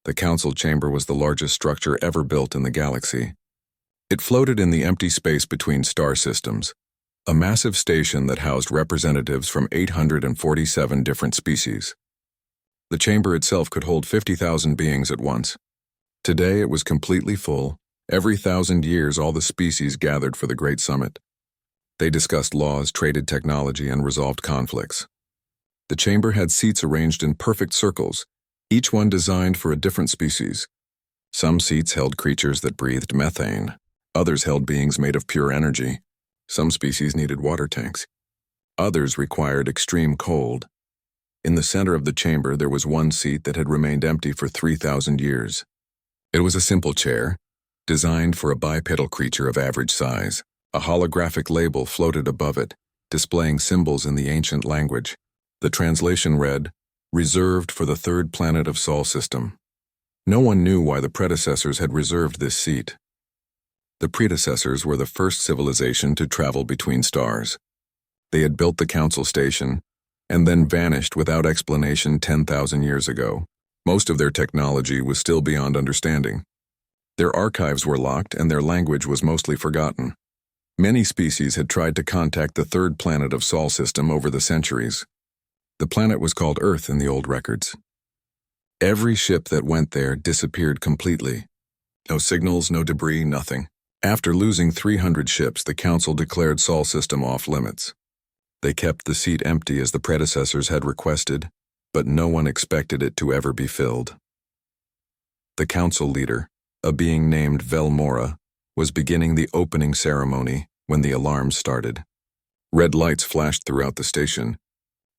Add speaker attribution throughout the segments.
Speaker 1: The council chamber was the largest structure ever built in the galaxy. It floated in the empty space between star systems, a massive station that housed representatives from 847 different species. The chamber itself could hold 50,000 beings at once. Today it was completely full. Every 1,000 years all the species gathered for the Great Summit. They discussed laws, traded technology, and resolved conflicts. The chamber had seats arranged in perfect circles, each one designed for a different species. Some seats held creatures that breathed methane. Others held beings made of pure energy. Some species needed water tanks. Others required extreme cold. In the center of the chamber there was one seat that had remained empty for 3,000 years. It was a simple chair, designed for a bipedal creature of average size. A holographic label floated above it, displaying symbols in the ancient language. The translation read, "Reserved for the third planet of Sol system." No one knew why the predecessors had reserved this seat. The predecessors were the first civilization to travel between stars. They had built the council station, and then vanished without explanation 10,000 years ago. Most of their technology was still beyond understanding. Their archives were locked and their language was mostly forgotten. Many species had tried to contact the third planet of Sol system over the centuries. The planet was called Earth in the old records. Every ship that went there disappeared completely. No signals, no debris, nothing. After losing 300 ships, the council declared Sol system off limits. They kept the seat empty as the predecessors had requested, but no one expected it to ever be filled. The council leader, a being named Velmora, was beginning the opening ceremony when the alarms started. Red lights flashed throughout the station.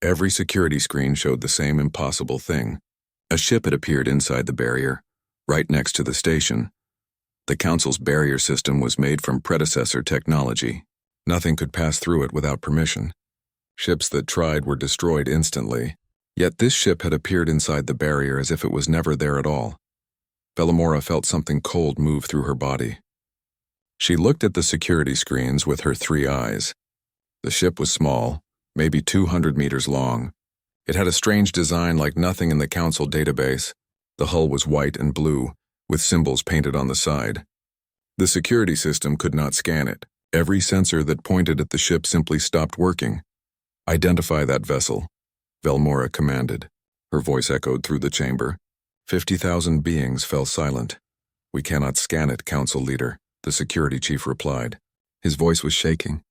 Speaker 1: Every security screen showed the same impossible thing. A ship had appeared inside the barrier, right next to the station. The council's barrier system was made from predecessor technology. Nothing could pass through it without permission. Ships that tried were destroyed instantly. Yet this ship had appeared inside the barrier as if it was never there at all. Velmora felt something cold move through her body. She looked at the security screens with her 3 eyes. The ship was small, maybe 200 meters long. It had a strange design like nothing in the council database. The hull was white and blue, with symbols painted on the side. The security system could not scan it. Every sensor that pointed at the ship simply stopped working. "Identify that vessel," Velmora commanded. Her voice echoed through the chamber. 50,000 beings fell silent. "We cannot scan it, council leader," the security chief replied. His voice was shaking.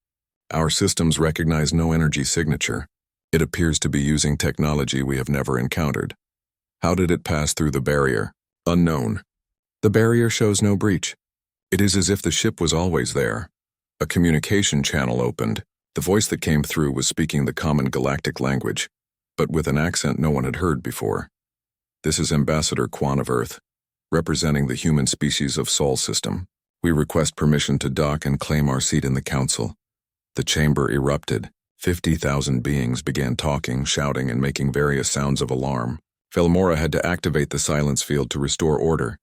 Speaker 1: "Our systems recognize no energy signature. It appears to be using technology we have never encountered. How did it pass through the barrier? Unknown. The barrier shows no breach. It is as if the ship was always there." A communication channel opened. The voice that came through was speaking the common galactic language, but with an accent no one had heard before. "This is Ambassador Quan of Earth, representing the human species of Sol system. We request permission to dock and claim our seat in the council." The chamber erupted. 50,000 beings began talking, shouting, and making various sounds of alarm. Velmora had to activate the silence field to restore order.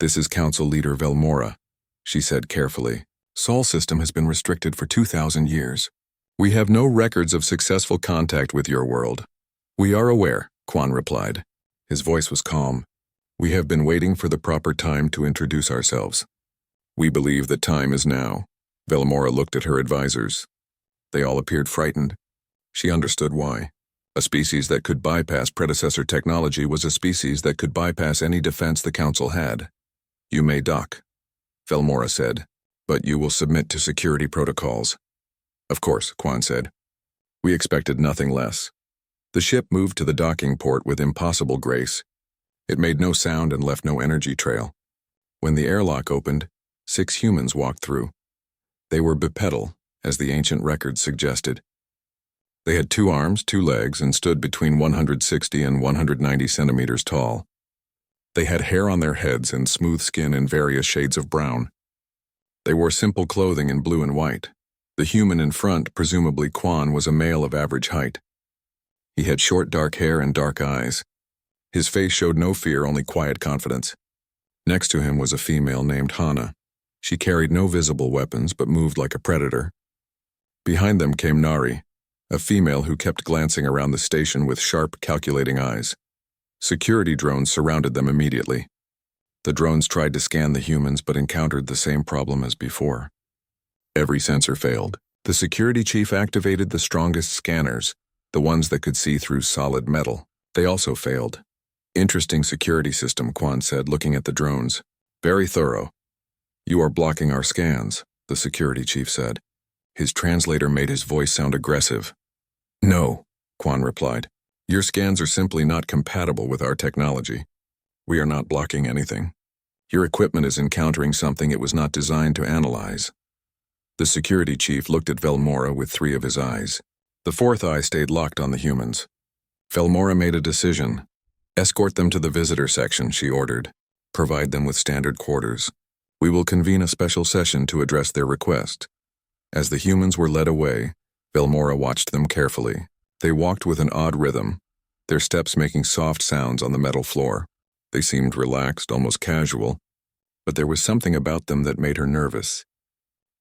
Speaker 1: "This is Council Leader Velmora," she said carefully. "Sol system has been restricted for 2,000 years. We have no records of successful contact with your world." "We are aware," Quan replied. His voice was calm. "We have been waiting for the proper time to introduce ourselves. We believe that time is now." Velmora looked at her advisors. They all appeared frightened. She understood why. A species that could bypass predecessor technology was a species that could bypass any defense the council had. "You may dock," Velmora said, "but you will submit to security protocols." "Of course," Quan said. "We expected nothing less." The ship moved to the docking port with impossible grace. It made no sound and left no energy trail. When the airlock opened, 6 humans walked through. They were bipedal, as the ancient records suggested. They had 2 arms, 2 legs, and stood between 160 and 190 centimeters tall. They had hair on their heads and smooth skin in various shades of brown. They wore simple clothing in blue and white. The human in front, presumably Quan, was a male of average height. He had short dark hair and dark eyes. His face showed no fear, only quiet confidence. Next to him was a female named Hana. She carried no visible weapons but moved like a predator. Behind them came Nari, a female who kept glancing around the station with sharp, calculating eyes. Security drones surrounded them immediately. The drones tried to scan the humans but encountered the same problem as before. Every sensor failed. The security chief activated the strongest scanners, the ones that could see through solid metal. They also failed. Interesting security system, Quan said, looking at the drones. Very thorough. You are blocking our scans, the security chief said. His translator made his voice sound aggressive. No, Quan replied. Your scans are simply not compatible with our technology. We are not blocking anything. Your equipment is encountering something it was not designed to analyze. The security chief looked at Velmora with three of his eyes. The fourth eye stayed locked on the humans. Velmora made a decision. Escort them to the visitor section, she ordered. Provide them with standard quarters. We will convene a special session to address their request. As the humans were led away, Velmora watched them carefully. They walked with an odd rhythm, their steps making soft sounds on the metal floor. They seemed relaxed, almost casual, but there was something about them that made her nervous.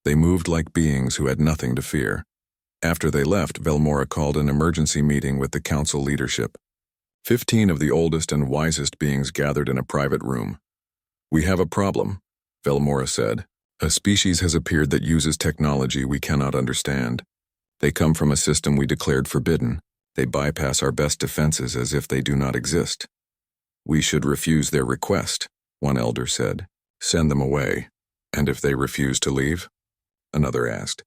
Speaker 1: They moved like beings who had nothing to fear. After they left, Velmora called an emergency meeting with the council leadership. 15 of the oldest and wisest beings gathered in a private room. We have a problem, Velmora said. A species has appeared that uses technology we cannot understand. They come from a system we declared forbidden. They bypass our best defenses as if they do not exist. We should refuse their request, one elder said. Send them away. And if they refuse to leave? Another asked.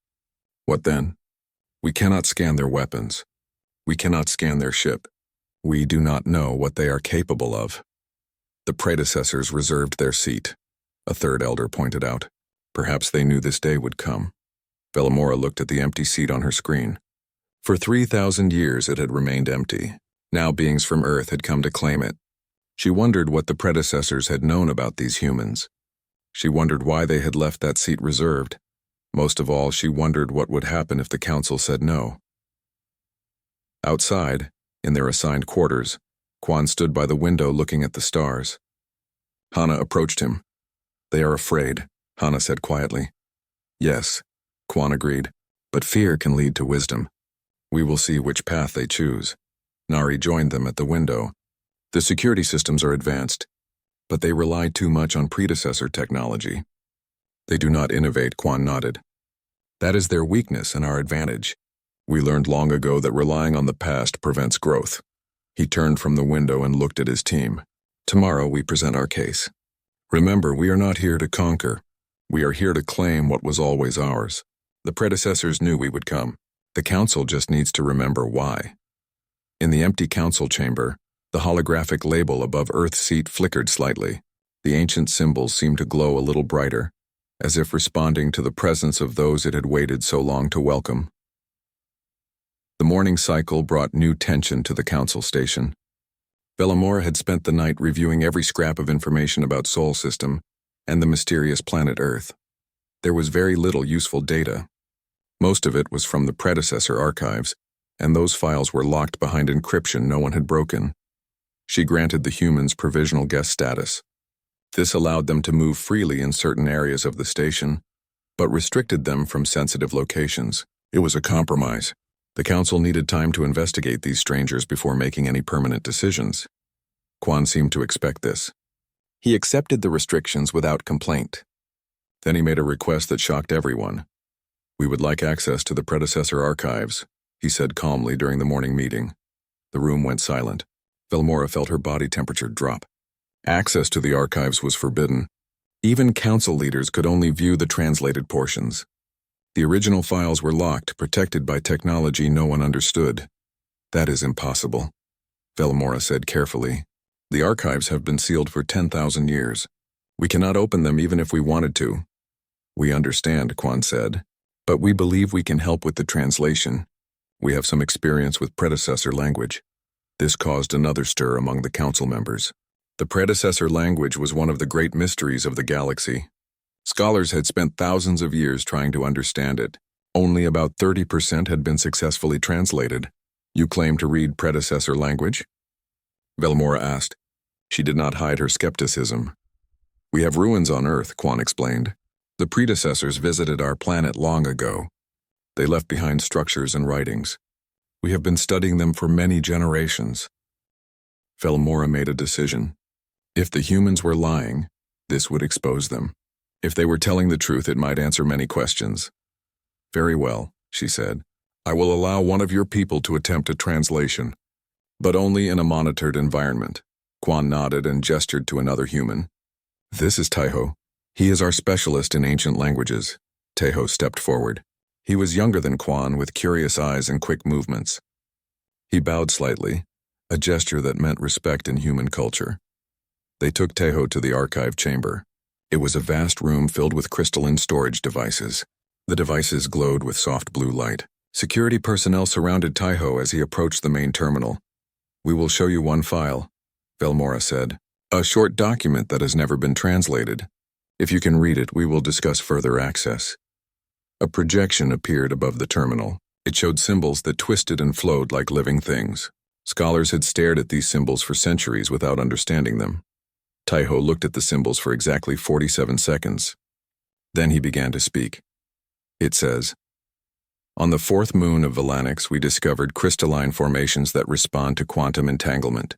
Speaker 1: What then? We cannot scan their weapons. We cannot scan their ship. We do not know what they are capable of. The predecessors reserved their seat, a third elder pointed out. Perhaps they knew this day would come. Velmora looked at the empty seat on her screen. For 3,000 years it had remained empty. Now beings from Earth had come to claim it. She wondered what the predecessors had known about these humans. She wondered why they had left that seat reserved. Most of all, she wondered what would happen if the council said no. Outside, in their assigned quarters, Quan stood by the window looking at the stars. Hana approached him. They are afraid, Hana said quietly. Yes, Quan agreed, but fear can lead to wisdom. We will see which path they choose. Nari joined them at the window. The security systems are advanced, but they rely too much on predecessor technology. They do not innovate, Quan nodded. That is their weakness and our advantage. We learned long ago that relying on the past prevents growth. He turned from the window and looked at his team. Tomorrow we present our case. Remember, we are not here to conquer. We are here to claim what was always ours. The predecessors knew we would come. The council just needs to remember why. In the empty council chamber, the holographic label above Earth's seat flickered slightly. The ancient symbols seemed to glow a little brighter, as if responding to the presence of those it had waited so long to welcome. The morning cycle brought new tension to the council station. Velmora had spent the night reviewing every scrap of information about Sol System and the mysterious planet Earth. There was very little useful data. Most of it was from the predecessor archives, and those files were locked behind encryption no one had broken. She granted the humans provisional guest status. This allowed them to move freely in certain areas of the station, but restricted them from sensitive locations. It was a compromise. The council needed time to investigate these strangers before making any permanent decisions. Quan seemed to expect this. He accepted the restrictions without complaint. Then he made a request that shocked everyone. We would like access to the predecessor archives, he said calmly during the morning meeting. The room went silent. Velmora felt her body temperature drop. Access to the archives was forbidden. Even council leaders could only view the translated portions. The original files were locked, protected by technology no one understood. That is impossible, Velmora said carefully. The archives have been sealed for 10,000 years. We cannot open them even if we wanted to. We understand, Quan said, but we believe we can help with the translation. We have some experience with predecessor language. This caused another stir among the council members. The predecessor language was one of the great mysteries of the galaxy. Scholars had spent thousands of years trying to understand it. Only about 30% had been successfully translated. You claim to read predecessor language? Velmora asked. She did not hide her skepticism. We have ruins on Earth, Quan explained. The predecessors visited our planet long ago. They left behind structures and writings. We have been studying them for many generations. Velmora made a decision. If the humans were lying, this would expose them. If they were telling the truth, it might answer many questions. Very well, she said. I will allow one of your people to attempt a translation, but only in a monitored environment. Quan nodded and gestured to another human. This is Taiho. He is our specialist in ancient languages. Taiho stepped forward. He was younger than Quan, with curious eyes and quick movements. He bowed slightly, a gesture that meant respect in human culture. They took Taiho to the archive chamber. It was a vast room filled with crystalline storage devices. The devices glowed with soft blue light. Security personnel surrounded Taiho as he approached the main terminal. We will show you one file, Velmora said. A short document that has never been translated. If you can read it, we will discuss further access. A projection appeared above the terminal. It showed symbols that twisted and flowed like living things. Scholars had stared at these symbols for centuries without understanding them. Taiho looked at the symbols for exactly 47 seconds. Then he began to speak. It says, on the fourth moon of Valanix, we discovered crystalline formations that respond to quantum entanglement.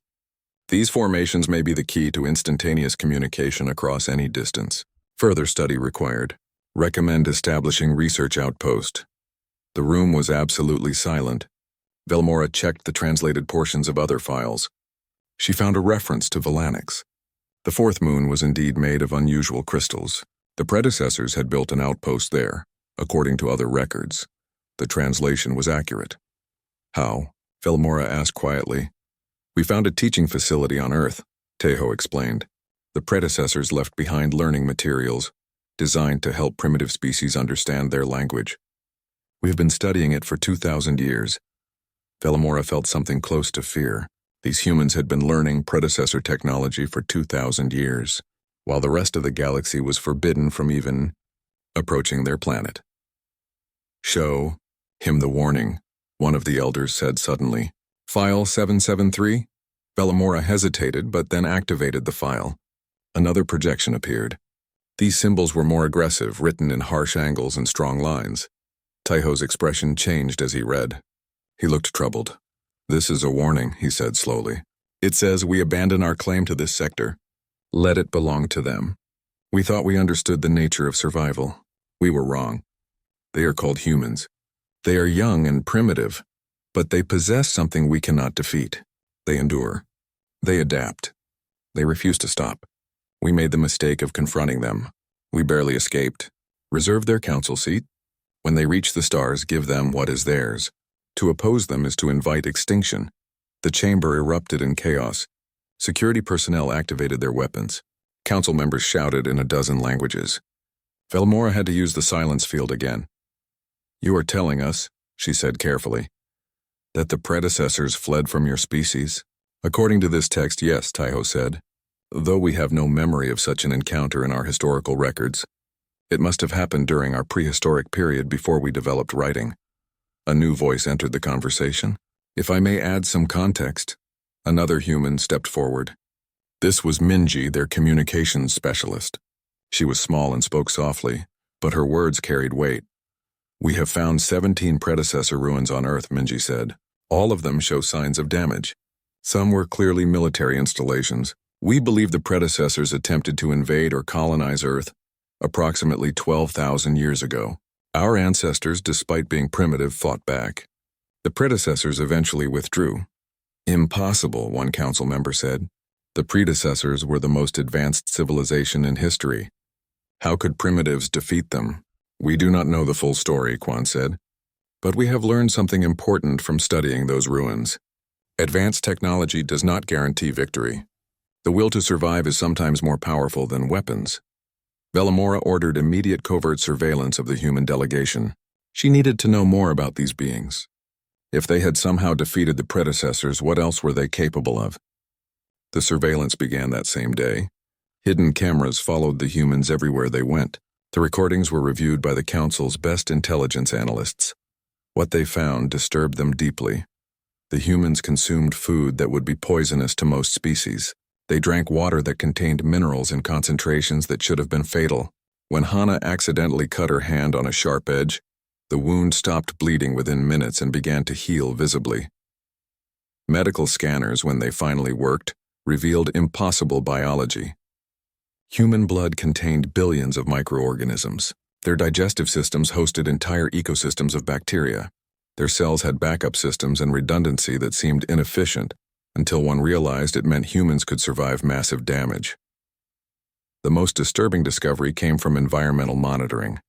Speaker 1: These formations may be the key to instantaneous communication across any distance. Further study required. Recommend establishing research outpost. The room was absolutely silent. Velmora checked the translated portions of other files. She found a reference to Valanix. The fourth moon was indeed made of unusual crystals. The predecessors had built an outpost there, according to other records. The translation was accurate. How? Velmora asked quietly. We found a teaching facility on Earth, Taiho explained. The predecessors left behind learning materials, designed to help primitive species understand their language. We have been studying it for 2,000 years. Velmora felt something close to fear. These humans had been learning predecessor technology for 2,000 years, while the rest of the galaxy was forbidden from even approaching their planet. Show him the warning, one of the elders said suddenly. File 773? Velmora hesitated, but then activated the file. Another projection appeared. These symbols were more aggressive, written in harsh angles and strong lines. Taiho's expression changed as he read. He looked troubled. This is a warning, he said slowly. It says we abandon our claim to this sector. Let it belong to them. We thought we understood the nature of survival. We were wrong. They are called humans. They are young and primitive, but they possess something we cannot defeat. They endure. They adapt. They refuse to stop. We made the mistake of confronting them. We barely escaped. Reserve their council seat. When they reach the stars, give them what is theirs. To oppose them is to invite extinction. The chamber erupted in chaos. Security personnel activated their weapons. Council members shouted in a dozen languages. Velmora had to use the silence field again. You are telling us, she said carefully, that the predecessors fled from your species? According to this text, yes, Taiho said. Though we have no memory of such an encounter in our historical records. It must have happened during our prehistoric period before we developed writing. A new voice entered the conversation. If I may add some context, another human stepped forward. This was Minji, their communications specialist. She was small and spoke softly, but her words carried weight. We have found 17 predecessor ruins on Earth, Minji said. All of them show signs of damage. Some were clearly military installations. We believe the predecessors attempted to invade or colonize Earth approximately 12,000 years ago. Our ancestors, despite being primitive, fought back. The predecessors eventually withdrew. Impossible, one council member said. The predecessors were the most advanced civilization in history. How could primitives defeat them? We do not know the full story, Quan said. But we have learned something important from studying those ruins. Advanced technology does not guarantee victory. The will to survive is sometimes more powerful than weapons. Velmora ordered immediate covert surveillance of the human delegation. She needed to know more about these beings. If they had somehow defeated the predecessors, what else were they capable of? The surveillance began that same day. Hidden cameras followed the humans everywhere they went. The recordings were reviewed by the Council's best intelligence analysts. What they found disturbed them deeply. The humans consumed food that would be poisonous to most species. They drank water that contained minerals in concentrations that should have been fatal. When Hana accidentally cut her hand on a sharp edge, the wound stopped bleeding within minutes and began to heal visibly. Medical scanners, when they finally worked, revealed impossible biology. Human blood contained billions of microorganisms. Their digestive systems hosted entire ecosystems of bacteria. Their cells had backup systems and redundancy that seemed inefficient until one realized it meant humans could survive massive damage. The most disturbing discovery came from environmental monitoring.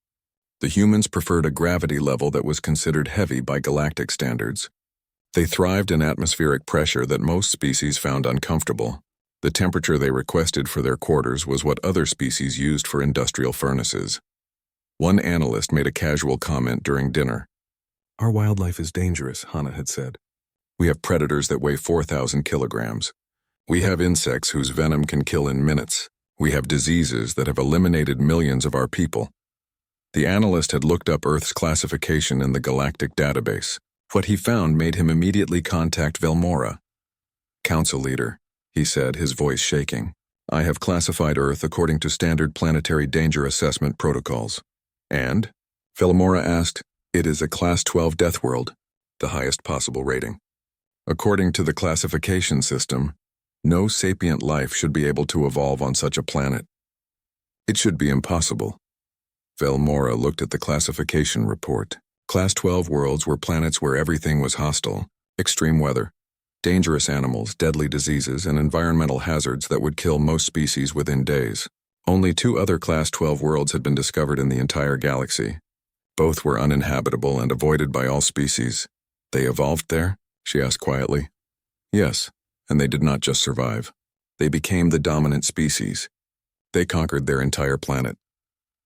Speaker 1: The humans preferred a gravity level that was considered heavy by galactic standards. They thrived in atmospheric pressure that most species found uncomfortable. The temperature they requested for their quarters was what other species used for industrial furnaces. One analyst made a casual comment during dinner. "Our wildlife is dangerous," Hannah had said. "We have predators that weigh 4,000 kilograms. We have insects whose venom can kill in minutes. We have diseases that have eliminated millions of our people." The analyst had looked up Earth's classification in the galactic database. What he found made him immediately contact Velmora. "Council leader," he said, his voice shaking, "I have classified Earth according to standard planetary danger assessment protocols." "And?" Velmora asked. "It is a Class 12 death world, the highest possible rating. According to the classification system, no sapient life should be able to evolve on such a planet. It should be impossible." Velmora looked at the classification report. Class 12 worlds were planets where everything was hostile: extreme weather, dangerous animals, deadly diseases, and environmental hazards that would kill most species within days. Only 2 other Class 12 worlds had been discovered in the entire galaxy. Both were uninhabitable and avoided by all species. "They evolved there?" she asked quietly. "Yes, and they did not just survive. They became the dominant species. They conquered their entire planet."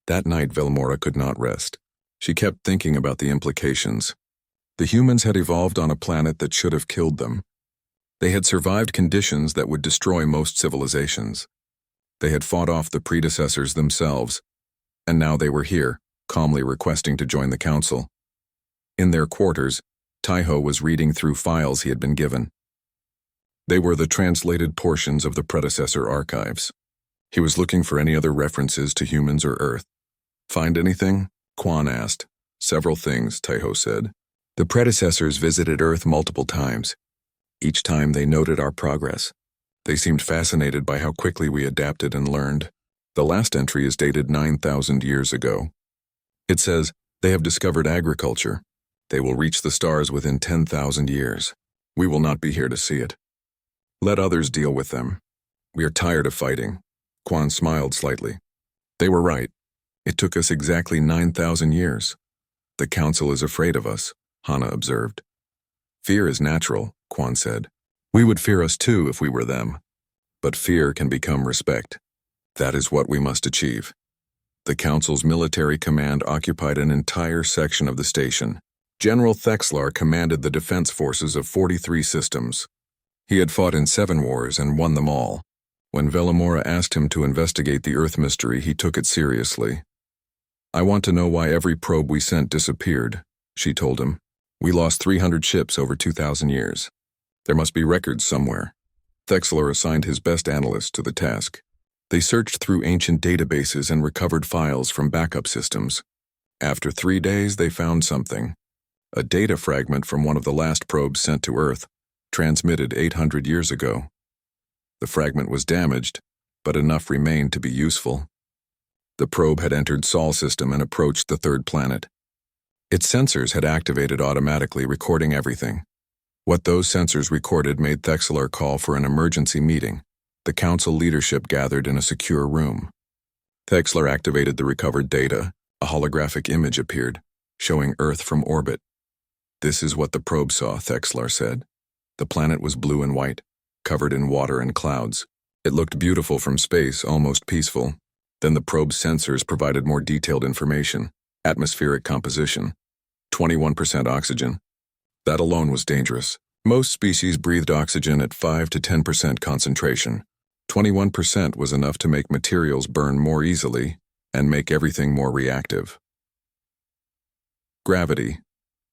Speaker 1: That night, Velmora could not rest. She kept thinking about the implications. The humans had evolved on a planet that should have killed them. They had survived conditions that would destroy most civilizations. They had fought off the predecessors themselves, and now they were here, calmly requesting to join the council. In their quarters, Taiho was reading through files he had been given. They were the translated portions of the predecessor archives. He was looking for any other references to humans or Earth. "Find anything?" Quan asked. "Several things," Taiho said. "The predecessors visited Earth multiple times. Each time they noted our progress. They seemed fascinated by how quickly we adapted and learned. The last entry is dated 9,000 years ago. It says, they have discovered agriculture. They will reach the stars within 10,000 years. We will not be here to see it. Let others deal with them. We are tired of fighting." Quan smiled slightly. "They were right. It took us exactly 9,000 years. The council is afraid of us," Hannah observed. "Fear is natural," Quan said. "We would fear us too if we were them. But fear can become respect. That is what we must achieve." The council's military command occupied an entire section of the station. General Thexlar commanded the defense forces of 43 systems. He had fought in 7 wars and won them all. When Velmora asked him to investigate the Earth mystery, he took it seriously. "I want to know why every probe we sent disappeared," she told him. "We lost 300 ships over 2,000 years. There must be records somewhere." Thexlar assigned his best analysts to the task. They searched through ancient databases and recovered files from backup systems. After 3 days, they found something. A data fragment from one of the last probes sent to Earth, transmitted 800 years ago. The fragment was damaged, but enough remained to be useful. The probe had entered Sol system and approached the 3rd planet. Its sensors had activated automatically, recording everything. What those sensors recorded made Thexlar call for an emergency meeting. The council leadership gathered in a secure room. Thexlar activated the recovered data. A holographic image appeared, showing Earth from orbit. "This is what the probe saw," Thexlar said. The planet was blue and white, covered in water and clouds. It looked beautiful from space, almost peaceful. Then the probe's sensors provided more detailed information. Atmospheric composition. 21% oxygen. That alone was dangerous. Most species breathed oxygen at 5 to 10% concentration. 21% was enough to make materials burn more easily and make everything more reactive. Gravity.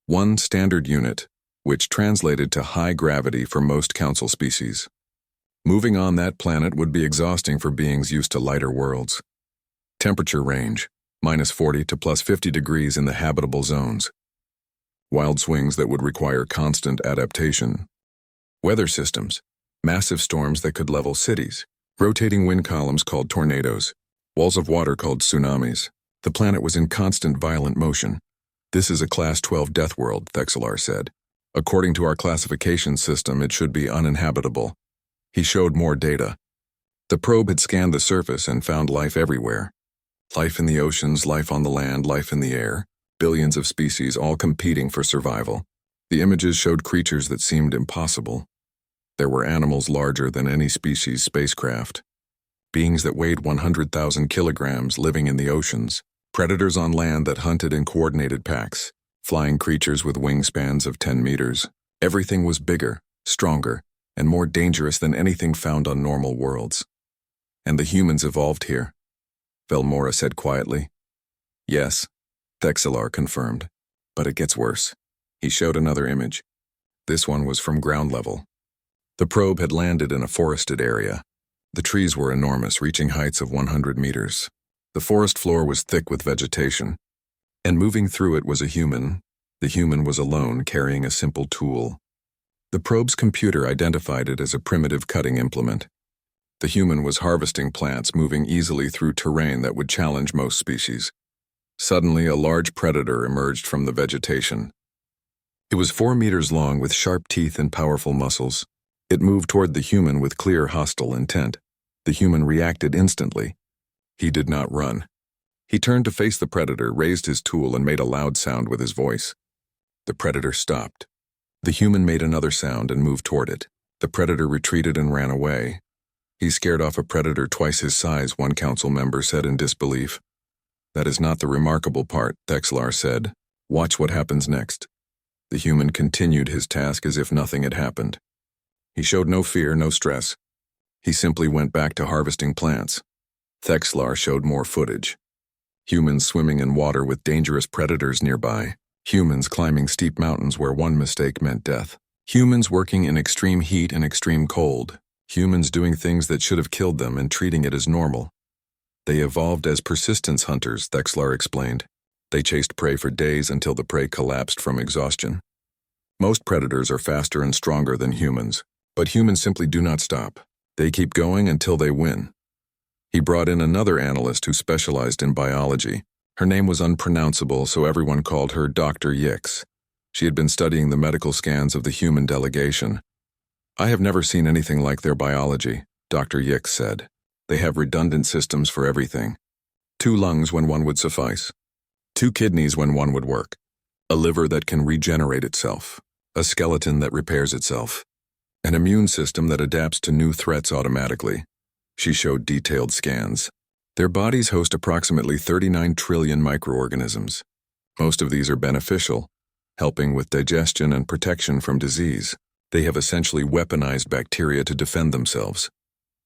Speaker 1: 1 standard unit, which translated to high gravity for most council species. Moving on that planet would be exhausting for beings used to lighter worlds. Temperature range, -40 to +50 degrees in the habitable zones. Wild swings that would require constant adaptation. Weather systems, massive storms that could level cities, rotating wind columns called tornadoes, walls of water called tsunamis. The planet was in constant violent motion. This is a Class 12 death world, Thexelar said. According to our classification system, it should be uninhabitable. He showed more data. The probe had scanned the surface and found life everywhere. Life in the oceans, life on the land, life in the air. Billions of species all competing for survival. The images showed creatures that seemed impossible. There were animals larger than any species' spacecraft. Beings that weighed 100,000 kilograms living in the oceans. Predators on land that hunted in coordinated packs. Flying creatures with wingspans of 10 meters. Everything was bigger, stronger, and more dangerous than anything found on normal worlds. And the humans evolved here, Velmora said quietly. Yes, Thexelar confirmed. But it gets worse. He showed another image. This one was from ground level. The probe had landed in a forested area. The trees were enormous, reaching heights of 100 meters. The forest floor was thick with vegetation. And moving through it was a human. The human was alone, carrying a simple tool. The probe's computer identified it as a primitive cutting implement. The human was harvesting plants, moving easily through terrain that would challenge most species. Suddenly, a large predator emerged from the vegetation. It was 4 meters long with sharp teeth and powerful muscles. It moved toward the human with clear hostile intent. The human reacted instantly. He did not run. He turned to face the predator, raised his tool, and made a loud sound with his voice. The predator stopped. The human made another sound and moved toward it. The predator retreated and ran away. He scared off a predator twice his size, one council member said in disbelief. That is not the remarkable part, Thexelar said. Watch what happens next. The human continued his task as if nothing had happened. He showed no fear, no stress. He simply went back to harvesting plants. Thexelar showed more footage. Humans swimming in water with dangerous predators nearby. Humans climbing steep mountains where one mistake meant death. Humans working in extreme heat and extreme cold. Humans doing things that should have killed them and treating it as normal. They evolved as persistence hunters, Thexelar explained. They chased prey for days until the prey collapsed from exhaustion. Most predators are faster and stronger than humans, but humans simply do not stop. They keep going until they win. He brought in another analyst who specialized in biology. Her name was unpronounceable, so everyone called her Dr. Yix. She had been studying the medical scans of the human delegation. I have never seen anything like their biology, Dr. Yix said. They have redundant systems for everything. 2 lungs when one would suffice. 2 kidneys when one would work. A liver that can regenerate itself. A skeleton that repairs itself. An immune system that adapts to new threats automatically. She showed detailed scans. Their bodies host approximately 39 trillion microorganisms. Most of these are beneficial, helping with digestion and protection from disease. They have essentially weaponized bacteria to defend themselves.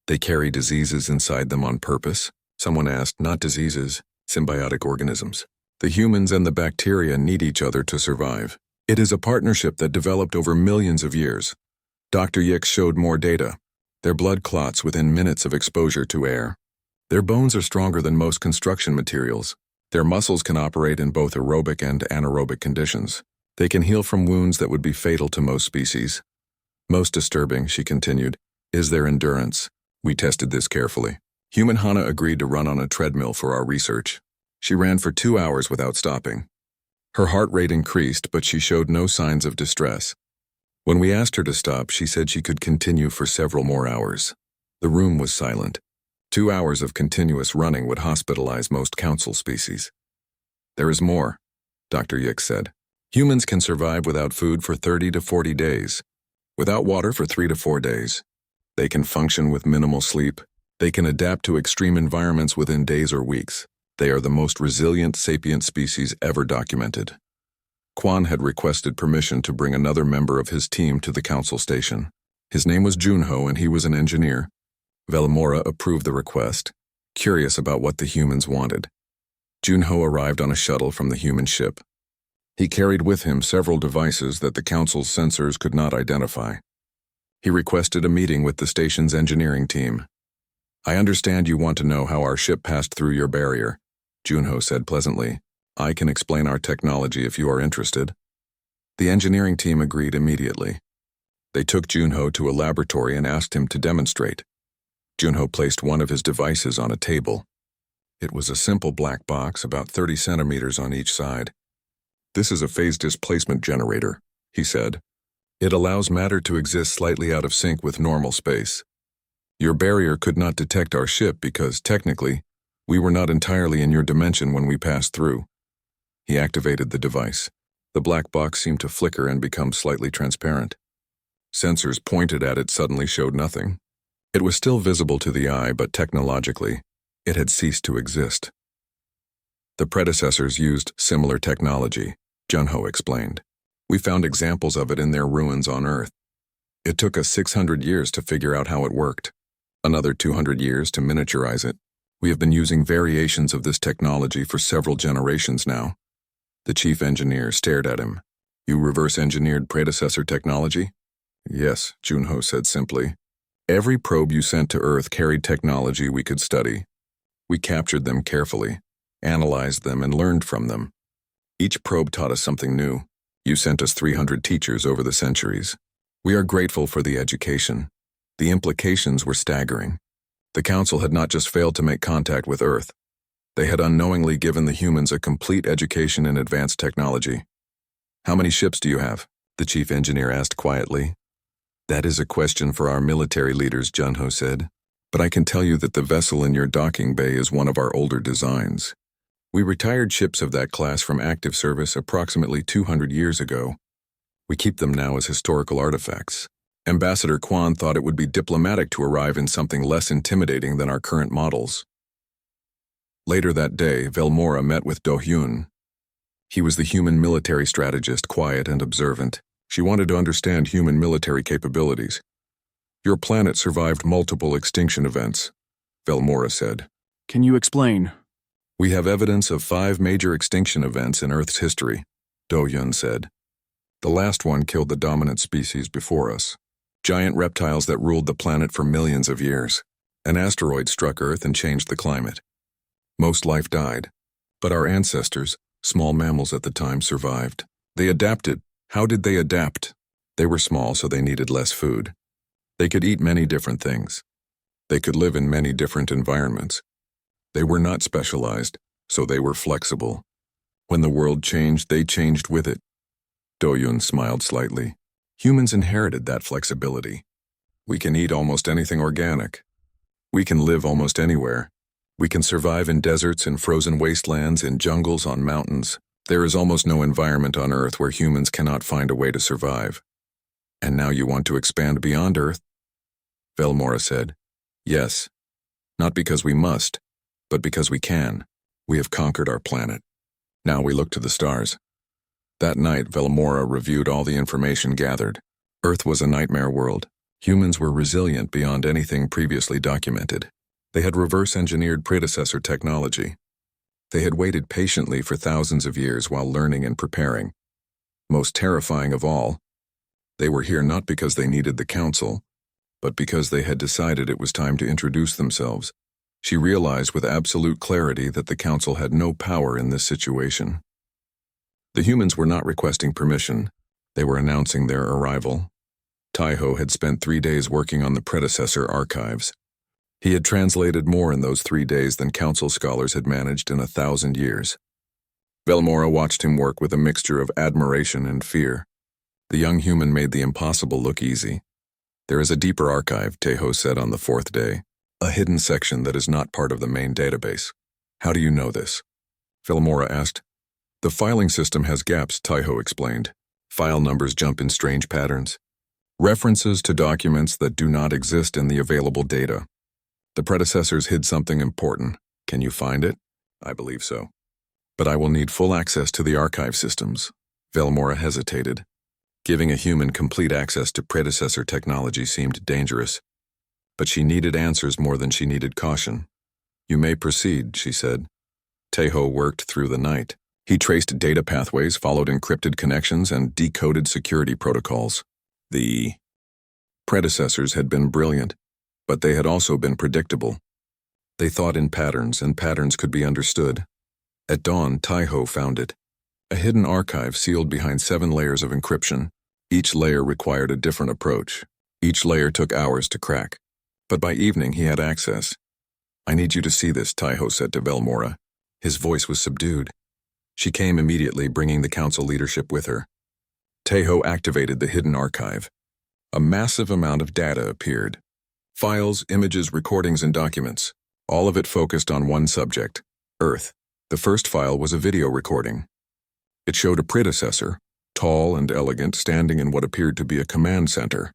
Speaker 1: They carry diseases inside them on purpose. Someone asked, not diseases, symbiotic organisms. The humans and the bacteria need each other to survive. It is a partnership that developed over millions of years. Dr. Yix showed more data. Their blood clots within minutes of exposure to air. Their bones are stronger than most construction materials. Their muscles can operate in both aerobic and anaerobic conditions. They can heal from wounds that would be fatal to most species. Most disturbing, she continued, is their endurance. We tested this carefully. Human Hana agreed to run on a treadmill for our research. She ran for 2 hours without stopping. Her heart rate increased, but she showed no signs of distress. When we asked her to stop, she said she could continue for several more hours. The room was silent. 2 hours of continuous running would hospitalize most council species. There is more, Dr. Yix said. Humans can survive without food for 30 to 40 days. Without water for 3 to 4 days. They can function with minimal sleep. They can adapt to extreme environments within days or weeks. They are the most resilient sapient species ever documented. Quan had requested permission to bring another member of his team to the council station. His name was Junho and he was an engineer. Velmora approved the request, curious about what the humans wanted. Junho arrived on a shuttle from the human ship. He carried with him several devices that the council's sensors could not identify. He requested a meeting with the station's engineering team. I understand you want to know how our ship passed through your barrier, Junho said pleasantly. I can explain our technology if you are interested. The engineering team agreed immediately. They took Junho to a laboratory and asked him to demonstrate. Junho placed one of his devices on a table. It was a simple black box about 30 centimeters on each side. "This is a phase displacement generator," he said. "It allows matter to exist slightly out of sync with normal space. Your barrier could not detect our ship because, technically, we were not entirely in your dimension when we passed through." He activated the device. The black box seemed to flicker and become slightly transparent. Sensors pointed at it suddenly showed nothing. It was still visible to the eye, but technologically, it had ceased to exist. "The predecessors used similar technology," Junho explained. "We found examples of it in their ruins on Earth. It took us 600 years to figure out how it worked. Another 200 years to miniaturize it. We have been using variations of this technology for several generations now." The chief engineer stared at him. "You reverse-engineered predecessor technology?" "Yes," Junho said simply. "Every probe you sent to Earth carried technology we could study. We captured them carefully, analyzed them, and learned from them. Each probe taught us something new. You sent us 300 teachers over the centuries. We are grateful for the education. The implications were staggering. The Council had not just failed to make contact with Earth. They had unknowingly given the humans a complete education in advanced technology." "How many ships do you have?" the chief engineer asked quietly. "That is a question for our military leaders," Junho said. "But I can tell you that the vessel in your docking bay is one of our older designs. We retired ships of that class from active service approximately 200 years ago. We keep them now as historical artifacts. Ambassador Quan thought it would be diplomatic to arrive in something less intimidating than our current models." Later that day, Velmora met with Do-hyun. He was the human military strategist, quiet and observant. She wanted to understand human military capabilities. "Your planet survived multiple extinction events," Velmora said.
Speaker 2: "Can you explain?"
Speaker 1: "We have evidence of 5 major extinction events in Earth's history," Do-hyun said. "The last one killed the dominant species before us. Giant reptiles that ruled the planet for millions of years. An asteroid struck Earth and changed the climate. Most life died, but our ancestors, small mammals at the time, survived. They adapted. How did they adapt? They were small, so they needed less food. They could eat many different things. They could live in many different environments. They were not specialized, so they were flexible. When the world changed, they changed with it." Do-hyun smiled slightly. "Humans inherited that flexibility. We can eat almost anything organic. We can live almost anywhere. We can survive in deserts, in frozen wastelands, in jungles, on mountains. There is almost no environment on Earth where humans cannot find a way to survive." "And now you want to expand beyond Earth?" Velmora said. "Yes. Not because we must, but because we can. We have conquered our planet. Now we look to the stars." That night, Velmora reviewed all the information gathered. Earth was a nightmare world. Humans were resilient beyond anything previously documented. They had reverse-engineered predecessor technology. They had waited patiently for thousands of years while learning and preparing. Most terrifying of all, they were here not because they needed the Council, but because they had decided it was time to introduce themselves. She realized with absolute clarity that the Council had no power in this situation. The humans were not requesting permission. They were announcing their arrival. Taiho had spent 3 days working on the predecessor archives. He had translated more in those 3 days than Council scholars had managed in 1,000 years. Velmora watched him work with a mixture of admiration and fear. The young human made the impossible look easy. "There is a deeper archive," Taiho said on the 4th day. "A hidden section that is not part of the main database." "How do you know this?" Velmora asked. "The filing system has gaps," Taiho explained. "File numbers jump in strange patterns. References to documents that do not exist in the available data. The predecessors hid something important. Can you find it?" "I believe so. But I will need full access to the archive systems." Velmora hesitated. Giving a human complete access to predecessor technology seemed dangerous. But she needed answers more than she needed caution. "You may proceed," she said. Taiho worked through the night. He traced data pathways, followed encrypted connections, and decoded security protocols. The predecessors had been brilliant, but they had also been predictable. They thought in patterns, and patterns could be understood. At dawn, Taiho found it. A hidden archive sealed behind 7 layers of encryption. Each layer required a different approach. Each layer took hours to crack. But by evening he had access. "I need you to see this," Taiho said to Velmora. His voice was subdued. She came immediately, bringing the council leadership with her. Taiho activated the hidden archive. A massive amount of data appeared. Files, images, recordings, and documents. All of it focused on one subject, Earth. The first file was a video recording. It showed a predecessor, tall and elegant, standing in what appeared to be a command center.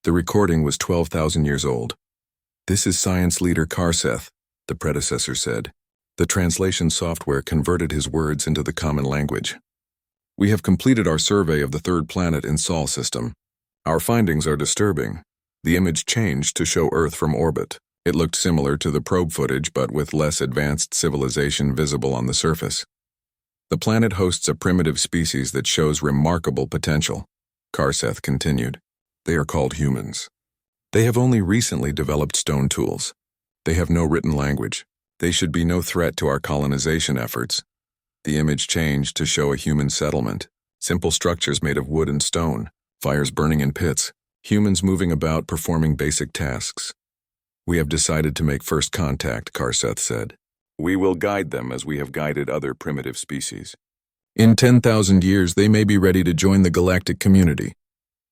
Speaker 1: The recording was 12,000 years old. "This is science leader Karseth," the predecessor said. The translation software converted his words into the common language. "We have completed our survey of the third planet in Sol system. Our findings are disturbing." The image changed to show Earth from orbit. It looked similar to the probe footage, but with less advanced civilization visible on the surface. "The planet hosts a primitive species that shows remarkable potential," Karseth continued. "They are called humans. They have only recently developed stone tools. They have no written language. They should be no threat to our colonization efforts." The image changed to show a human settlement. Simple structures made of wood and stone, fires burning in pits, humans moving about performing basic tasks. "We have decided to make first contact," Karseth said. "We will guide them as we have guided other primitive species. In 10,000 years, they may be ready to join the galactic community."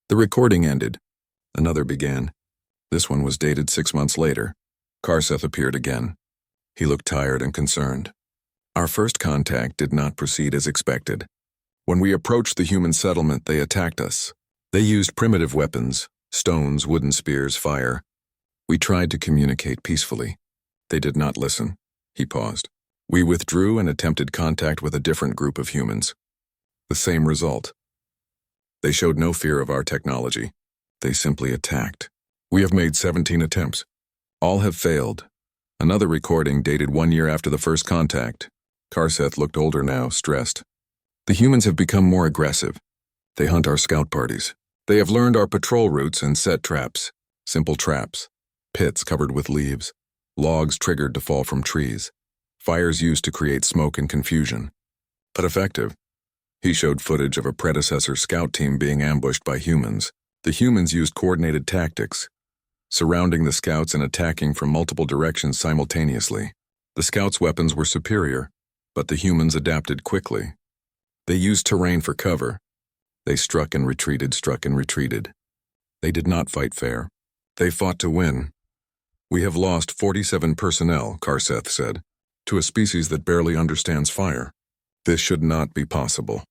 Speaker 1: The recording ended. Another began. This one was dated 6 months later. Karseth appeared again. He looked tired and concerned. "Our first contact did not proceed as expected. When we approached the human settlement, they attacked us. They used primitive weapons, stones, wooden spears, fire. We tried to communicate peacefully. They did not listen." He paused. "We withdrew and attempted contact with a different group of humans. The same result. They showed no fear of our technology. They simply attacked. We have made 17 attempts. All have failed." Another recording dated 1 year after the first contact. Karseth looked older now, stressed. "The humans have become more aggressive. They hunt our scout parties. They have learned our patrol routes and set traps. Simple traps. Pits covered with leaves. Logs triggered to fall from trees. Fires used to create smoke and confusion. But effective." He showed footage of a predecessor scout team being ambushed by humans. The humans used coordinated tactics, surrounding the scouts and attacking from multiple directions simultaneously. The scouts' weapons were superior, but the humans adapted quickly. They used terrain for cover. They struck and retreated, struck and retreated. They did not fight fair. They fought to win. "We have lost 47 personnel," Karseth said, "to a species that barely understands fire. This should not be possible."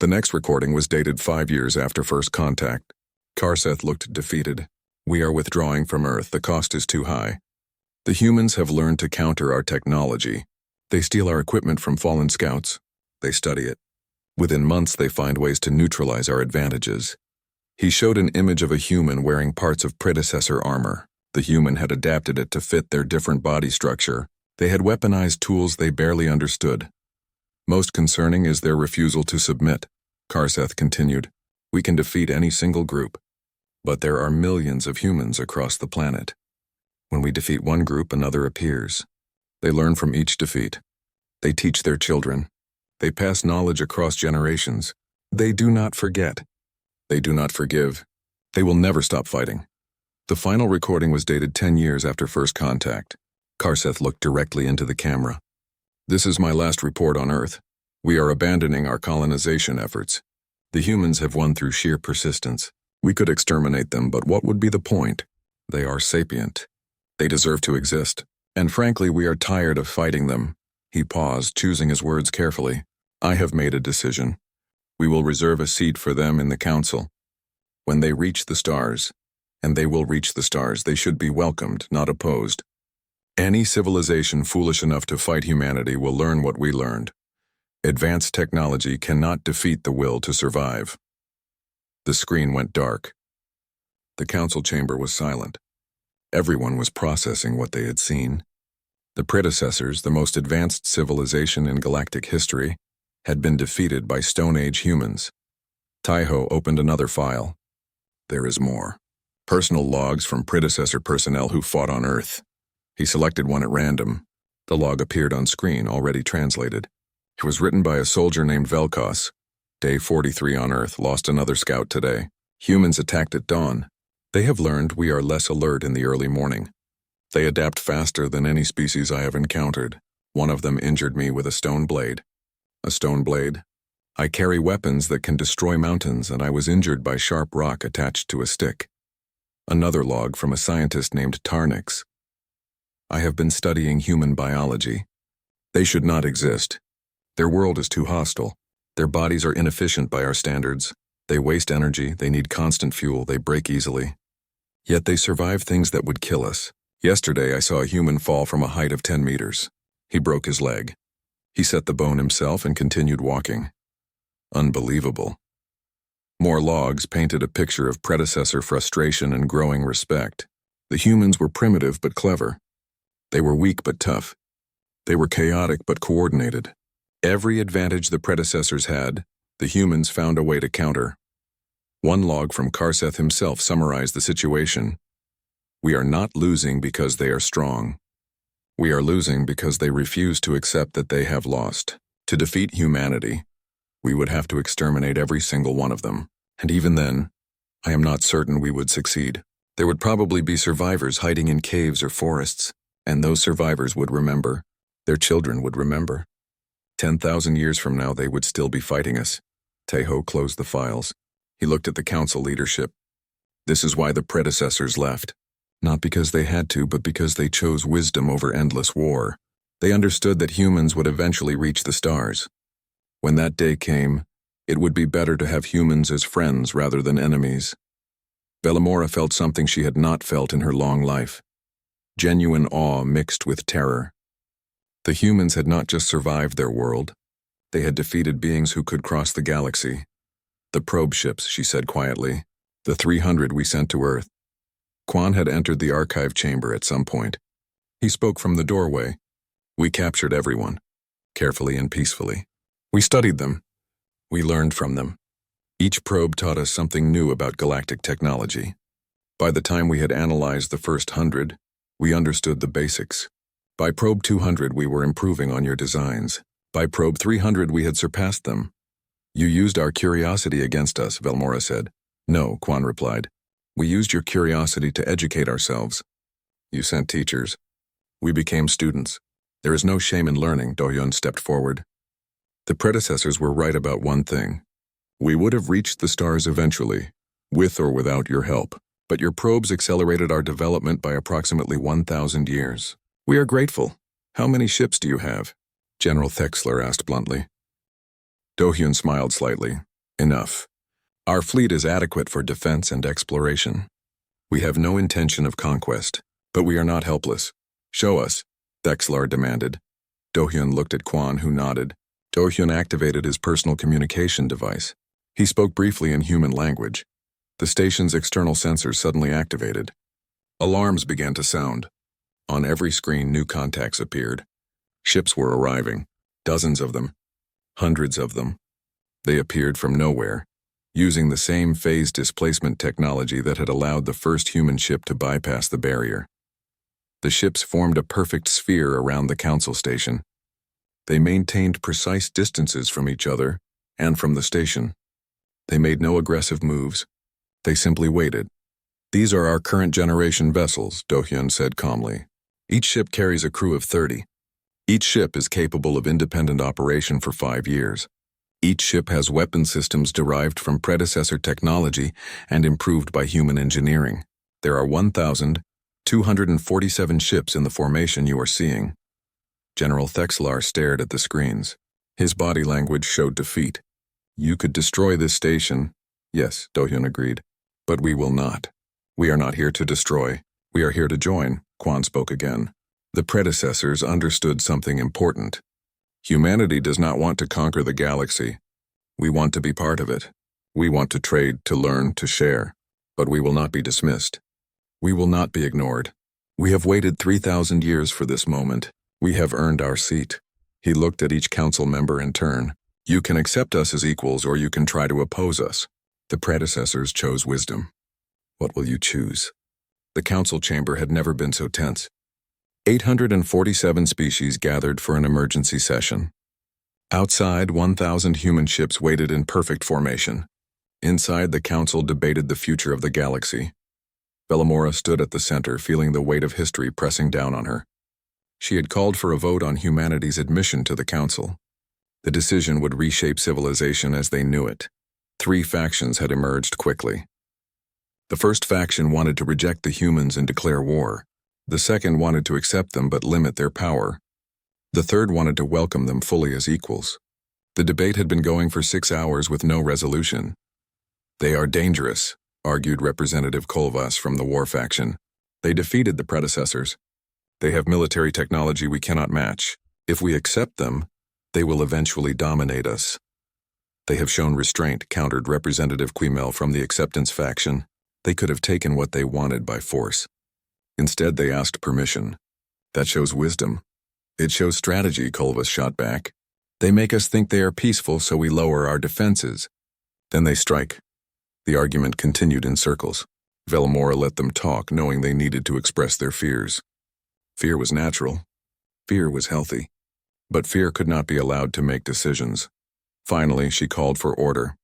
Speaker 1: The next recording was dated 5 years after first contact. Karseth looked defeated. "We are withdrawing from Earth. The cost is too high. The humans have learned to counter our technology. They steal our equipment from fallen scouts. They study it. Within months, they find ways to neutralize our advantages." He showed an image of a human wearing parts of predecessor armor. The human had adapted it to fit their different body structure. They had weaponized tools they barely understood. "Most concerning is their refusal to submit," Karseth continued. "We can defeat any single group, but there are millions of humans across the planet. When we defeat one group, another appears. They learn from each defeat. They teach their children. They pass knowledge across generations. They do not forget. They do not forgive. They will never stop fighting." The final recording was dated 10 years after first contact. Karseth looked directly into the camera. "This is my last report on Earth. We are abandoning our colonization efforts. The humans have won through sheer persistence. We could exterminate them, but what would be the point? They are sapient. They deserve to exist. And frankly, we are tired of fighting them." He paused, choosing his words carefully. "I have made a decision. We will reserve a seat for them in the council. When they reach the stars, and they will reach the stars, they should be welcomed, not opposed. Any civilization foolish enough to fight humanity will learn what we learned. Advanced technology cannot defeat the will to survive." The screen went dark. The council chamber was silent. Everyone was processing what they had seen. The predecessors, the most advanced civilization in galactic history, had been defeated by Stone Age humans. Taiho opened another file. There is more. Personal logs from predecessor personnel who fought on Earth. He selected one at random. The log appeared on screen, already translated. It was written by a soldier named Velkos. Day 43 on Earth lost another scout today. Humans attacked at dawn. They have learned we are less alert in the early morning. They adapt faster than any species I have encountered. One of them injured me with a stone blade. A stone blade? I carry weapons that can destroy mountains, and I was injured by sharp rock attached to a stick. Another log from a scientist named Tarnix. I have been studying human biology. They should not exist. Their world is too hostile. Their bodies are inefficient by our standards. They waste energy, they need constant fuel, they break easily. Yet they survive things that would kill us. Yesterday I saw a human fall from a height of 10 meters. He broke his leg. He set the bone himself and continued walking. Unbelievable. More logs painted a picture of predecessor frustration and growing respect. The humans were primitive but clever. They were weak but tough. They were chaotic but coordinated. Every advantage the predecessors had, the humans found a way to counter. One log from Karseth himself summarized the situation. We are not losing because they are strong. We are losing because they refuse to accept that they have lost. To defeat humanity, we would have to exterminate every single one of them. And even then, I am not certain we would succeed. There would probably be survivors hiding in caves or forests, and those survivors would remember. Their children would remember. 10,000 years from now, they would still be fighting us. Tejo closed the files. He looked at the council leadership. This is why the predecessors left. Not because they had to, but because they chose wisdom over endless war. They understood that humans would eventually reach the stars. When that day came, it would be better to have humans as friends rather than enemies. Velimora felt something she had not felt in her long life. Genuine awe mixed with terror. The humans had not just survived their world. They had defeated beings who could cross the galaxy. The probe ships, she said quietly. The 300 we sent to Earth. Quan had entered the archive chamber at some point. He spoke from the doorway. We captured everyone, carefully and peacefully. We studied them. We learned from them. Each probe taught us something new about galactic technology. By the time we had analyzed the first 100, we understood the basics. By probe 200, we were improving on your designs. By probe 300, we had surpassed them. You used our curiosity against us, Velimora said. No, Quan replied. We used your curiosity to educate ourselves. You sent teachers. We became students. There is no shame in learning, Dohyun stepped forward. The predecessors were right about one thing. We would have reached the stars eventually, with or without your help, but your probes accelerated our development by approximately 1,000 years. We are grateful. How many ships do you have? General Thexler asked bluntly. Dohyun smiled slightly. Enough. Our fleet is adequate for defense and exploration. We have no intention of conquest, but we are not helpless. Show us, Thexler demanded. Dohyun looked at Quan, who nodded. Dohyun activated his personal communication device. He spoke briefly in human language. The station's external sensors suddenly activated. Alarms began to sound. On every screen, new contacts appeared. Ships were arriving. Dozens of them. Hundreds of them. They appeared from nowhere, using the same phase displacement technology that had allowed the first human ship to bypass the barrier. The ships formed a perfect sphere around the council station. They maintained precise distances from each other and from the station. They made no aggressive moves. They simply waited. These are our current generation vessels, Dohyun said calmly. Each ship carries a crew of 30. Each ship is capable of independent operation for 5 years. Each ship has weapon systems derived from predecessor technology and improved by human engineering. There are 1,247 ships in the formation you are seeing. General Thexlar stared at the screens. His body language showed defeat. You could destroy this station. Yes, Dohyun agreed. But we will not. We are not here to destroy. We are here to join, Quan spoke again. The predecessors understood something important. Humanity does not want to conquer the galaxy. We want to be part of it. We want to trade, to learn, to share. But we will not be dismissed. We will not be ignored. We have waited 3,000 years for this moment. We have earned our seat. He looked at each council member in turn. You can accept us as equals, or you can try to oppose us. The predecessors chose wisdom. What will you choose? The council chamber had never been so tense. 847 species gathered for an emergency session. Outside, 1,000 human ships waited in perfect formation. Inside, the council debated the future of the galaxy. Bellamora stood at the center, feeling the weight of history pressing down on her. She had called for a vote on humanity's admission to the council. The decision would reshape civilization as they knew it. 3 factions had emerged quickly. The first faction wanted to reject the humans and declare war. The second wanted to accept them but limit their power. The third wanted to welcome them fully as equals. The debate had been going for 6 hours with no resolution. "They are dangerous," argued Representative Kolvas from the war faction. "They defeated the predecessors. They have military technology we cannot match. If we accept them, they will eventually dominate us." "They have shown restraint," countered Representative Quimel from the acceptance faction. "They could have taken what they wanted by force. Instead, they asked permission. That shows wisdom." "It shows strategy," Kolvas shot back. "They make us think they are peaceful, so we lower our defenses. Then they strike." The argument continued in circles. Bellamora let them talk, knowing they needed to express their fears. Fear was natural. Fear was healthy. But fear could not be allowed to make decisions. Finally, she called for order.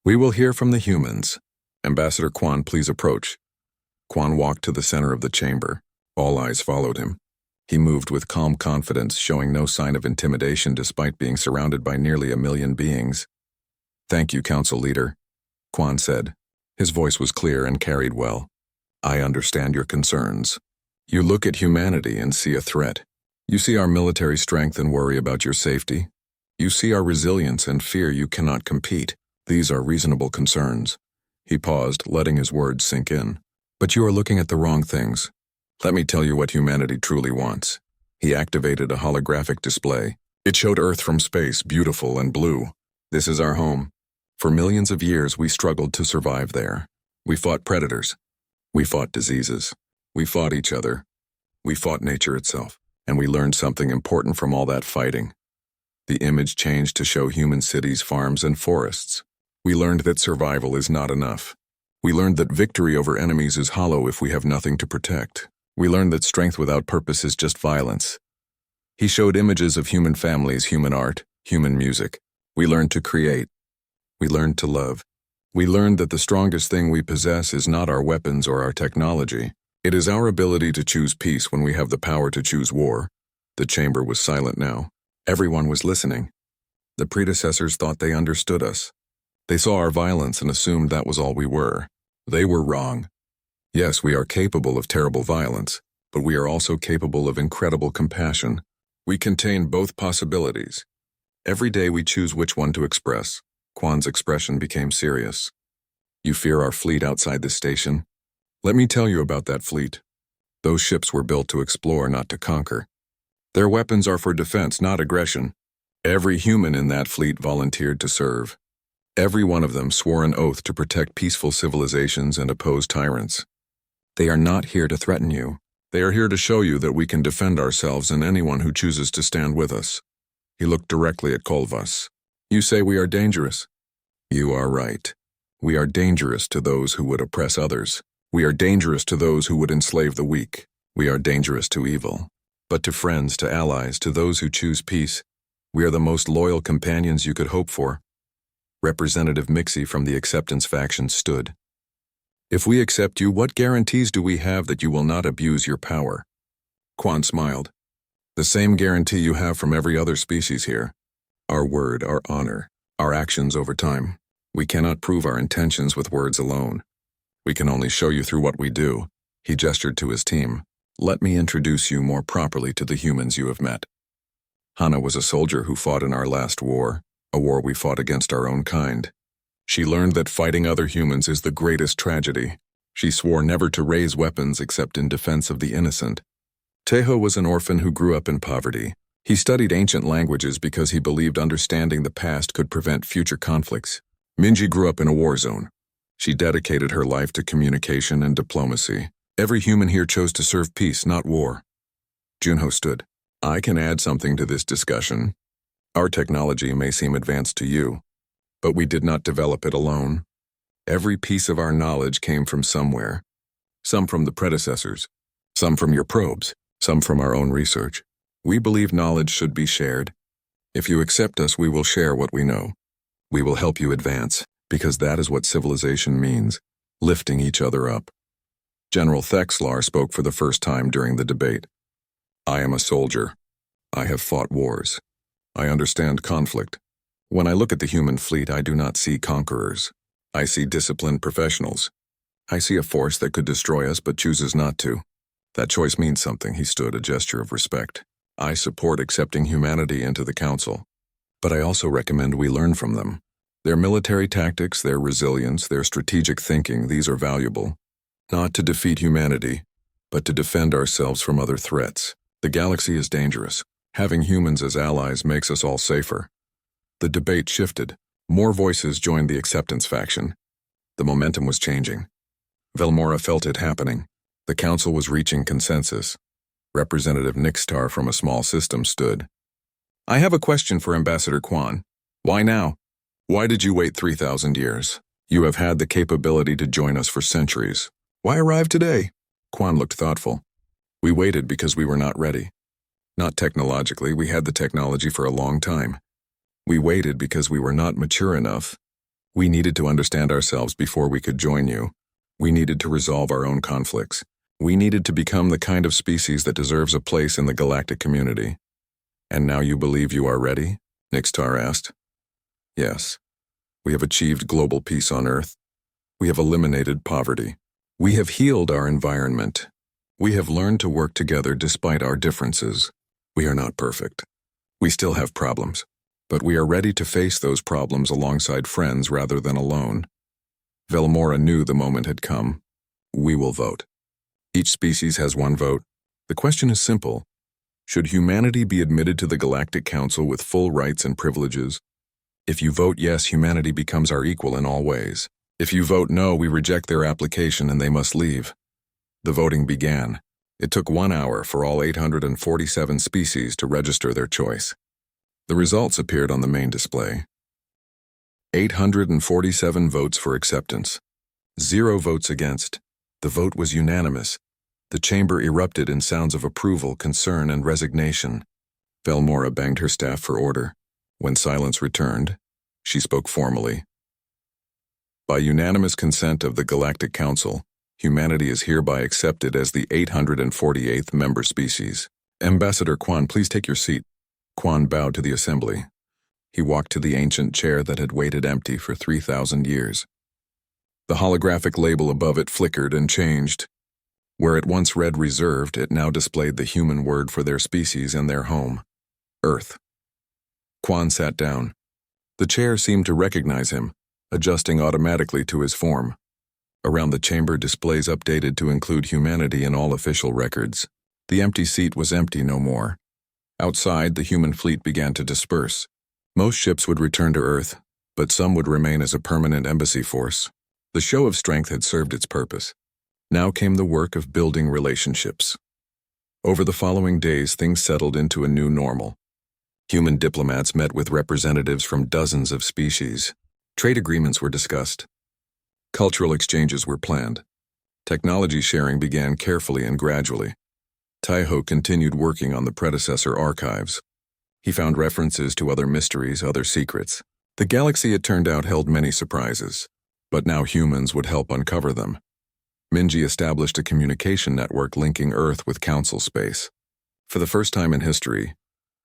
Speaker 1: "We will hear from the humans. Ambassador Quan, please approach." Quan walked to the center of the chamber. All eyes followed him. He moved with calm confidence, showing no sign of intimidation despite being surrounded by nearly 1,000,000 beings. "Thank you, Council Leader," Quan said. His voice was clear and carried well. "I understand your concerns. You look at humanity and see a threat. You see our military strength and worry about your safety. You see our resilience and fear you cannot compete. These are reasonable concerns." He paused, letting his words sink in. "But you are looking at the wrong things. Let me tell you what humanity truly wants." He activated a holographic display. It showed Earth from space, beautiful and blue. "This is our home. For millions of years, we struggled to survive there. We fought predators. We fought diseases. We fought each other. We fought nature itself. And we learned something important from all that fighting. The image changed to show human cities, farms, and forests. We learned that survival is not enough. We learned that victory over enemies is hollow if we have nothing to protect. We learned that strength without purpose is just violence." He showed images of human families, human art, human music. We learned to create. We learned to love. We learned that the strongest thing we possess is not our weapons or our technology. It is our ability to choose peace when we have the power to choose war. The chamber was silent now. Everyone was listening. The predecessors thought they understood us. They saw our violence and assumed that was all we were. They were wrong. Yes, we are capable of terrible violence, but we are also capable of incredible compassion. We contain both possibilities. Every day we choose which one to express. Quan's expression became serious. "You fear our fleet outside this station? Let me tell you about that fleet. Those ships were built to explore, not to conquer. Their weapons are for defense, not aggression. Every human in that fleet volunteered to serve. Every one of them swore an oath to protect peaceful civilizations and oppose tyrants. They are not here to threaten you. They are here to show you that we can defend ourselves and anyone who chooses to stand with us." He looked directly at Kolvas. "You say we are dangerous. You are right. We are dangerous to those who would oppress others. We are dangerous to those who would enslave the weak. We are dangerous to evil. But to friends, to allies, to those who choose peace, we are the most loyal companions you could hope for." Representative Mixie from the acceptance faction stood. "If we accept you, what guarantees do we have that you will not abuse your power?" Quan smiled. "The same guarantee you have from every other species here. Our word, our honor, our actions over time. We cannot prove our intentions with words alone. We can only show you through what we do." He gestured to his team. "Let me introduce you more properly to the humans you have met. Hana was a soldier who fought in our last war, a war we fought against our own kind. She learned that fighting other humans is the greatest tragedy. She swore never to raise weapons except in defense of the innocent. Tejo was an orphan who grew up in poverty. He studied ancient languages because he believed understanding the past could prevent future conflicts. Minji grew up in a war zone. She dedicated her life to communication and diplomacy. Every human here chose to serve peace, not war." Junho stood. "I can add something to this discussion. Our technology may seem advanced to you, but we did not develop it alone. Every piece of our knowledge came from somewhere. Some from the predecessors, some from your probes, some from our own research. We believe knowledge should be shared. If you accept us, we will share what we know. We will help you advance, because that is what civilization means, lifting each other up. General Thexlar spoke for the first time during the debate. I am a soldier. I have fought wars. I understand conflict. When I look at the human fleet, I do not see conquerors. I see disciplined professionals. I see a force that could destroy us but chooses not to. That choice means something. He stood, a gesture of respect. I support accepting humanity into the Council, but I also recommend we learn from them. Their military tactics, their resilience, their strategic thinking, these are valuable. Not to defeat humanity, but to defend ourselves from other threats. The galaxy is dangerous. Having humans as allies makes us all safer. The debate shifted. More voices joined the acceptance faction. The momentum was changing. Velmora felt it happening. The Council was reaching consensus. Representative Nixtar from a small system stood. I have a question for Ambassador Quan. Why now? Why did you wait 3,000 years? You have had the capability to join us for centuries. Why arrive today? Quan looked thoughtful. We waited because we were not ready. Not technologically, we had the technology for a long time. We waited because we were not mature enough. We needed to understand ourselves before we could join you. We needed to resolve our own conflicts. We needed to become the kind of species that deserves a place in the galactic community. And now you believe you are ready? Nixtar asked. Yes. We have achieved global peace on Earth. We have eliminated poverty. We have healed our environment. We have learned to work together despite our differences. We are not perfect. We still have problems, but we are ready to face those problems alongside friends rather than alone. Velmora knew the moment had come. We will vote. Each species has one vote. The question is simple. Should humanity be admitted to the Galactic Council with full rights and privileges? If you vote yes, humanity becomes our equal in all ways. If you vote no, we reject their application and they must leave. The voting began. It took 1 hour for all 847 species to register their choice. The results appeared on the main display. 847 votes for acceptance. 0 votes against. The vote was unanimous. The chamber erupted in sounds of approval, concern, and resignation. Velmora banged her staff for order. When silence returned, she spoke formally. By unanimous consent of the Galactic Council, humanity is hereby accepted as the 848th member species. Ambassador Quan, please take your seat. Quan bowed to the assembly. He walked to the ancient chair that had waited empty for 3,000 years. The holographic label above it flickered and changed. Where it once read reserved, it now displayed the human word for their species and their home, Earth. Quan sat down. The chair seemed to recognize him, adjusting automatically to his form. Around the chamber, displays updated to include humanity in all official records. The empty seat was empty no more. Outside, the human fleet began to disperse. Most ships would return to Earth, but some would remain as a permanent embassy force. The show of strength had served its purpose. Now came the work of building relationships. Over the following days, things settled into a new normal. Human diplomats met with representatives from dozens of species. Trade agreements were discussed. Cultural exchanges were planned. Technology sharing began carefully and gradually. Taiho continued working on the predecessor archives. He found references to other mysteries, other secrets. The galaxy, it turned out, held many surprises, but now humans would help uncover them. Minji established a communication network linking Earth with Council space. For the first time in history,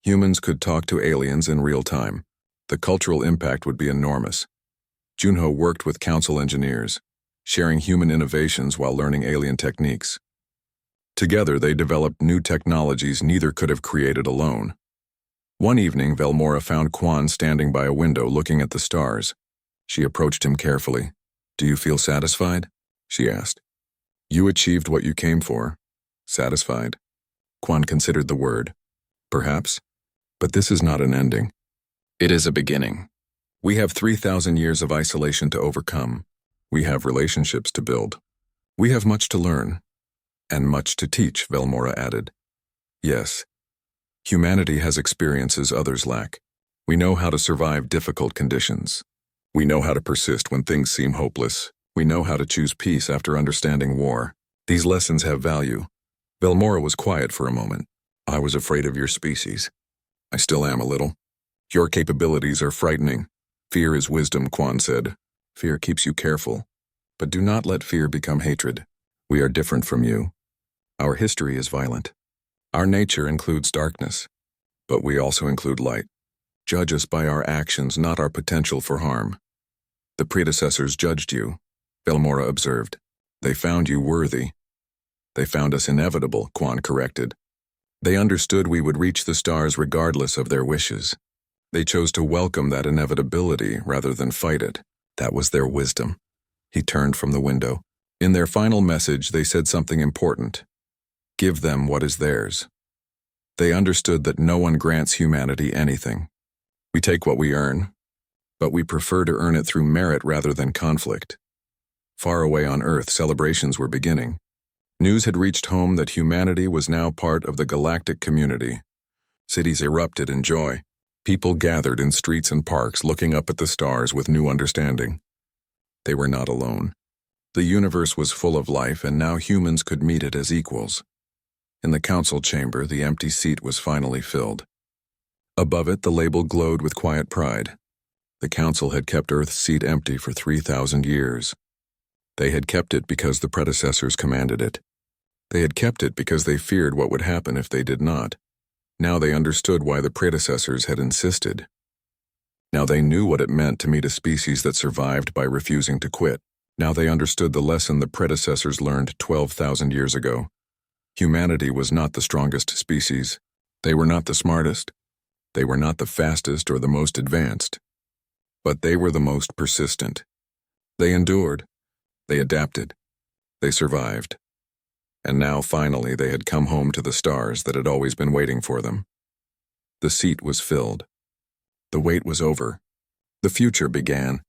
Speaker 1: humans could talk to aliens in real time. The cultural impact would be enormous. Junho worked with Council engineers, sharing human innovations while learning alien techniques. Together, they developed new technologies neither could have created alone. One evening, Velmora found Quan standing by a window looking at the stars. She approached him carefully. Do you feel satisfied? She asked. You achieved what you came for. Satisfied? Quan considered the word. Perhaps. But this is not an ending. It is a beginning. We have 3,000 years of isolation to overcome. We have relationships to build. We have much to learn. And much to teach, Velmora added. Yes. Humanity has experiences others lack. We know how to survive difficult conditions. We know how to persist when things seem hopeless. We know how to choose peace after understanding war. These lessons have value. Velmora was quiet for a moment. I was afraid of your species. I still am a little. Your capabilities are frightening. Fear is wisdom, Quan said. Fear keeps you careful. But do not let fear become hatred. We are different from you. Our history is violent. Our nature includes darkness. But we also include light. Judge us by our actions, not our potential for harm. The predecessors judged you, Belmora observed. They found you worthy. They found us inevitable, Quan corrected. They understood we would reach the stars regardless of their wishes. They chose to welcome that inevitability rather than fight it. That was their wisdom. He turned from the window. In their final message, they said something important. Give them what is theirs. They understood that no one grants humanity anything. We take what we earn, but we prefer to earn it through merit rather than conflict. Far away on Earth, celebrations were beginning. News had reached home that humanity was now part of the galactic community. Cities erupted in joy. People gathered in streets and parks looking up at the stars with new understanding. They were not alone. The universe was full of life, and now humans could meet it as equals. In the council chamber, the empty seat was finally filled. Above it, the label glowed with quiet pride. The council had kept Earth's seat empty for 3,000 years. They had kept it because the predecessors commanded it. They had kept it because they feared what would happen if they did not. Now they understood why the predecessors had insisted. Now they knew what it meant to meet a species that survived by refusing to quit. Now they understood the lesson the predecessors learned 12,000 years ago. Humanity was not the strongest species. They were not the smartest. They were not the fastest or the most advanced. But they were the most persistent. They endured. They adapted. They survived. And now, finally, they had come home to the stars that had always been waiting for them. The seat was filled. The wait was over. The future began.